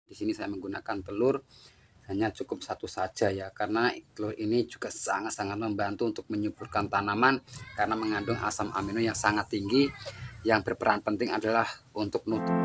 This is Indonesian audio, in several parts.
Di sini saya menggunakan telur hanya cukup satu saja ya, karena telur ini juga sangat-sangat membantu untuk menyuburkan tanaman karena mengandung asam amino yang sangat tinggi yang berperan penting adalah untuk nutrisi.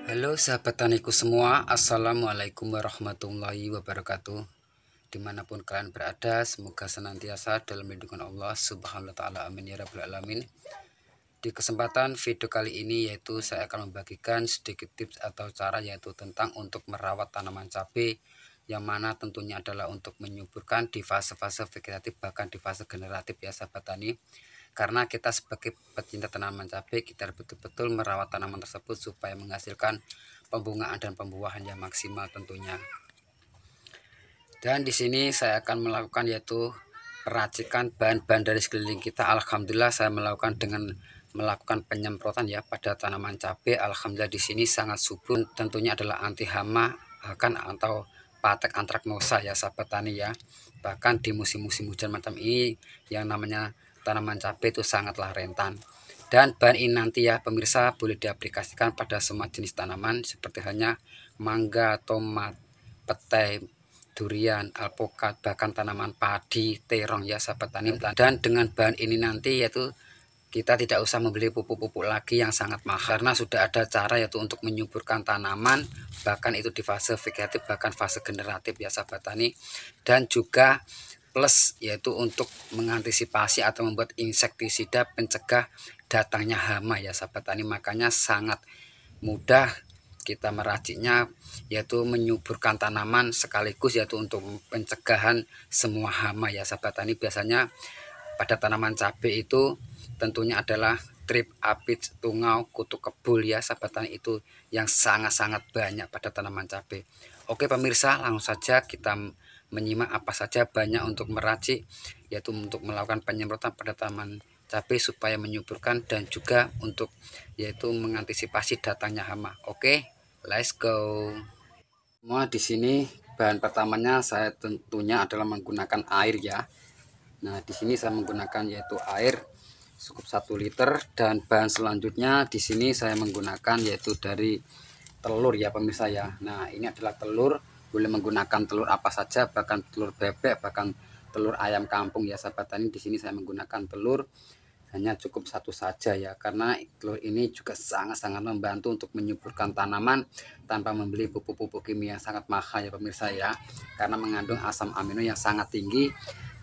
Halo sahabat taniku semua, assalamualaikum warahmatullahi wabarakatuh. Dimanapun kalian berada, semoga senantiasa dalam lindungan Allah subhanahu wa ta'ala, amin ya rabbal alamin. Di kesempatan video kali ini yaitu saya akan membagikan sedikit tips atau cara yaitu tentang untuk merawat tanaman cabai, yang mana tentunya adalah untuk menyuburkan di fase-fase vegetatif bahkan di fase generatif ya sahabat tani. Karena kita sebagai pecinta tanaman cabai, kita betul-betul merawat tanaman tersebut supaya menghasilkan pembungaan dan pembuahan yang maksimal tentunya. Dan di sini saya akan melakukan yaitu peracikan bahan-bahan dari sekeliling kita. Alhamdulillah saya melakukan dengan melakukan penyemprotan ya pada tanaman cabai. Alhamdulillah di sini sangat subur. Tentunya adalah anti hama akan atau patek antraknosa ya sahabat tani ya. Bahkan di musim-musim hujan macam ini yang namanya tanaman cabai itu sangatlah rentan. Dan bahan ini nanti ya pemirsa boleh diaplikasikan pada semua jenis tanaman seperti halnya mangga, tomat, petai, durian, alpukat, bahkan tanaman padi, terong ya sahabat tani. Dan dengan bahan ini nanti yaitu kita tidak usah membeli pupuk-pupuk lagi yang sangat mahal karena sudah ada cara yaitu untuk menyuburkan tanaman bahkan itu di fase vegetatif bahkan fase generatif ya sahabat tani. Dan juga plus yaitu untuk mengantisipasi atau membuat insektisida pencegah datangnya hama ya sahabat tani. Makanya sangat mudah kita meraciknya yaitu menyuburkan tanaman sekaligus yaitu untuk pencegahan semua hama ya sahabat tani. Biasanya pada tanaman cabai itu tentunya adalah trip, apis, tungau, kutu kebul ya sahabat tani, itu yang sangat-sangat banyak pada tanaman cabai. Oke pemirsa, langsung saja kita menyimak apa saja banyak untuk meracik yaitu untuk melakukan penyemprotan pada tanaman cabai supaya menyuburkan dan juga untuk yaitu mengantisipasi datangnya hama. Oke, let's go. Semua di sini bahan pertamanya saya tentunya adalah menggunakan air ya. Nah, di sini saya menggunakan yaitu air cukup 1 liter dan bahan selanjutnya di sini saya menggunakan yaitu dari telur ya pemirsa ya. Nah, ini adalah telur, boleh menggunakan telur apa saja, bahkan telur bebek, bahkan telur ayam kampung ya sahabat tani. Di sini saya menggunakan telur hanya cukup satu saja ya, karena telur ini juga sangat-sangat membantu untuk menyuburkan tanaman tanpa membeli pupuk-pupuk kimia yang sangat mahal ya pemirsa ya, karena mengandung asam amino yang sangat tinggi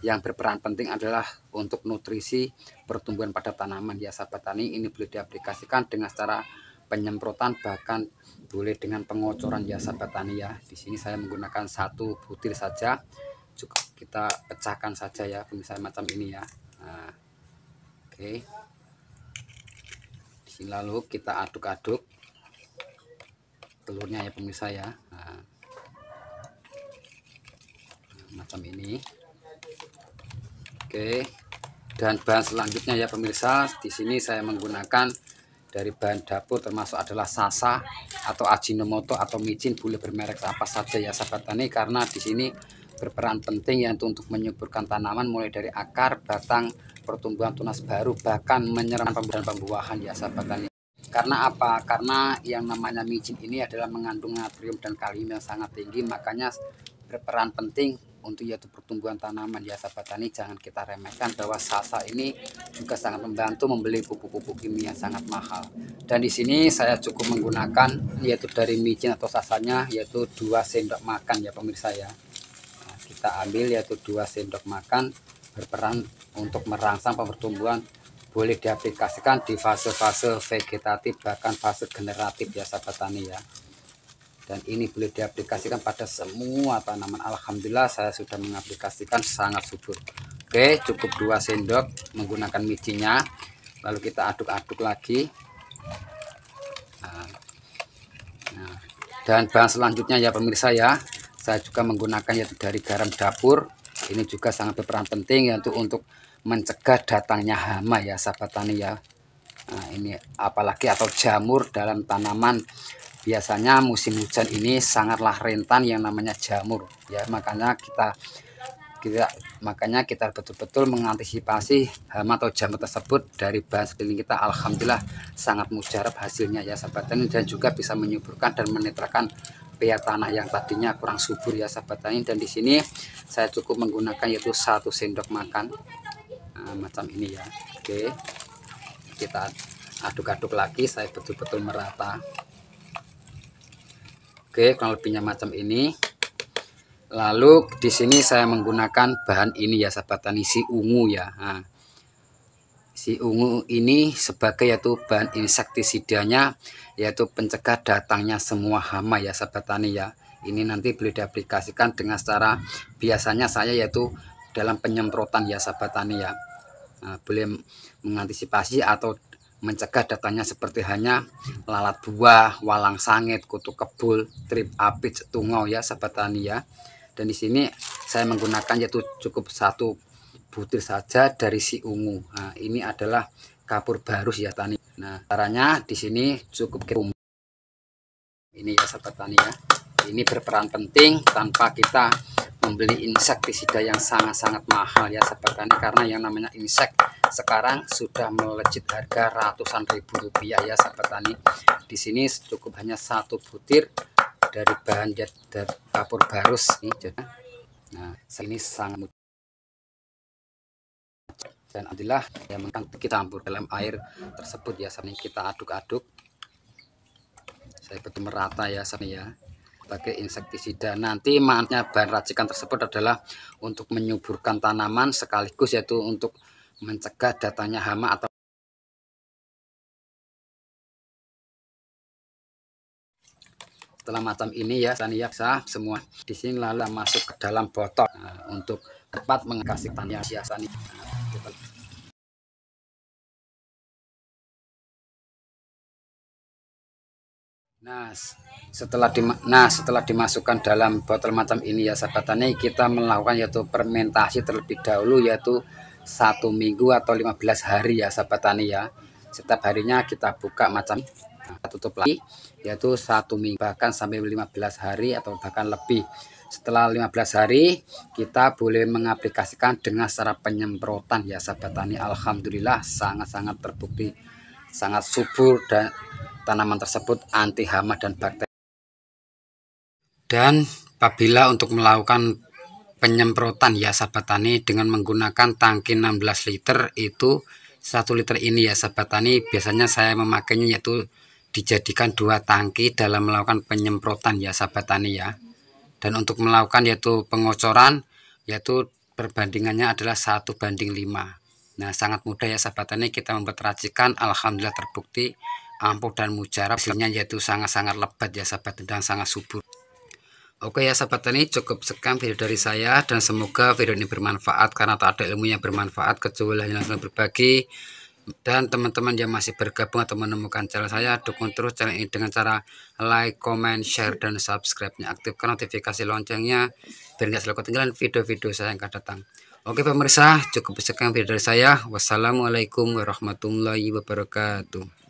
yang berperan penting adalah untuk nutrisi pertumbuhan pada tanaman ya sahabat tani. Ini boleh diaplikasikan dengan cara penyemprotan bahkan boleh dengan pengocoran ya sahabat tani ya. Di sini saya menggunakan 1 butir saja, cukup kita pecahkan saja ya pemirsa macam ini ya. Nah, oke, disini lalu kita aduk-aduk telurnya ya pemirsa ya. Nah, macam ini. Oke, dan bahan selanjutnya ya pemirsa, di sini saya menggunakan dari bahan dapur termasuk adalah sasa atau ajinomoto atau micin, boleh bermerek apa saja ya sahabat tani, karena di sini berperan penting ya untuk menyuburkan tanaman mulai dari akar, batang, pertumbuhan tunas baru, bahkan menyerang pembuahan ya sahabat tani. Karena apa? Karena yang namanya micin ini adalah mengandung natrium dan kalium yang sangat tinggi, makanya berperan penting untuk yaitu pertumbuhan tanaman ya sahabat tani. Jangan kita remehkan bahwa sasa ini juga sangat membantu membeli pupuk-pupuk kimia yang sangat mahal. Dan di sini saya cukup menggunakan yaitu dari micin atau sasanya yaitu 2 sendok makan ya pemirsa ya. Nah, kita ambil yaitu 2 sendok makan, berperan untuk merangsang pertumbuhan, boleh diaplikasikan di fase-fase vegetatif bahkan fase generatif ya sahabat tani ya. Dan ini boleh diaplikasikan pada semua tanaman. Alhamdulillah saya sudah mengaplikasikan sangat subur. Oke, cukup 2 sendok menggunakan micinnya, lalu kita aduk-aduk lagi. Nah, dan bahan selanjutnya ya pemirsa ya, saya juga menggunakan yaitu dari garam dapur. Ini juga sangat berperan penting yaitu untuk mencegah datangnya hama ya sahabat tani ya. Nah, ini apalagi atau jamur dalam tanaman biasanya musim hujan ini sangatlah rentan yang namanya jamur ya, makanya kita betul-betul mengantisipasi hama atau jamur tersebut dari bahan sekeliling kita. Alhamdulillah sangat mujarab hasilnya ya sahabat tani, dan juga bisa menyuburkan dan menetralkan pH tanah yang tadinya kurang subur ya sahabat tani. Dan di sini saya cukup menggunakan yaitu 1 sendok makan macam ini ya. Oke, kita aduk-aduk lagi, saya betul-betul merata. Oke, kurang lebihnya macam ini. Lalu di sini saya menggunakan bahan ini ya sahabat tani, si ungu ya. Nah, si ungu ini sebagai yaitu bahan insektisidanya, yaitu pencegah datangnya semua hama ya sahabat tani ya. Ini nanti boleh diaplikasikan dengan cara biasanya saya yaitu dalam penyemprotan ya sahabat tani ya. Nah, boleh mengantisipasi atau mencegah datangnya seperti hanya lalat buah, walang sangit, kutu kebul, trip apit, tungau ya sahabat tani ya. Dan di sini saya menggunakan yaitu cukup 1 butir saja dari si ungu. Nah, ini adalah kapur barus ya tani. Nah, caranya di sini cukup ini ya sahabat tani ya. Ini berperan penting tanpa kita membeli insektisida yang sangat-sangat mahal ya sahabat tani, karena yang namanya insek sekarang sudah melejit harga ratusan ribu rupiah ya sahabat tani. Di sini cukup hanya 1 butir dari bahan dari kapur barus ini. Nah, ini sangat mudah dan alhamdulillah ya, kita campur dalam air tersebut ya, sampai kita aduk-aduk, saya betul merata ya sampai ya, pakai insektisida. Nanti manfaatnya bahan racikan tersebut adalah untuk menyuburkan tanaman sekaligus yaitu untuk mencegah datangnya hama atau setelah macam ini ya tani ya, semua di sini lalu masuk ke dalam botol untuk tepat mengasih tani hiasan. Nah, setelah dimasukkan dalam botol macam ini ya sahabat tani, kita melakukan yaitu fermentasi terlebih dahulu yaitu 1 minggu atau 15 hari ya sahabat tani ya. Setiap harinya kita buka macam ini, tutup lagi yaitu 1 minggu bahkan sampai 15 hari atau bahkan lebih. Setelah 15 hari kita boleh mengaplikasikan dengan cara penyemprotan ya sahabat tani. Alhamdulillah sangat-sangat terbukti sangat subur dan tanaman tersebut anti hama dan bakteri. Dan apabila untuk melakukan penyemprotan ya sahabat tani dengan menggunakan tangki 16 liter, itu 1 liter ini ya sahabat tani, biasanya saya memakainya yaitu dijadikan 2 tangki dalam melakukan penyemprotan ya sahabat tani ya. Dan untuk melakukan yaitu pengocoran yaitu perbandingannya adalah 1:5. Nah, sangat mudah ya sahabat tani kita membuat racikan. Alhamdulillah terbukti ampuh dan mujarab, hasilnya yaitu sangat-sangat lebat ya sahabat dan sangat subur. Oke ya sahabat tani, cukup sekian video dari saya dan semoga video ini bermanfaat, karena tak ada ilmu yang bermanfaat kecuali hanya langsung berbagi. Dan teman-teman yang masih bergabung atau menemukan channel saya, dukung terus channel ini dengan cara like, comment, share, dan subscribe-nya. Aktifkan notifikasi loncengnya biar nggak selalu ketinggalan video-video saya yang akan datang. Oke pemirsa, cukup sekian video dari saya. Wassalamualaikum warahmatullahi wabarakatuh.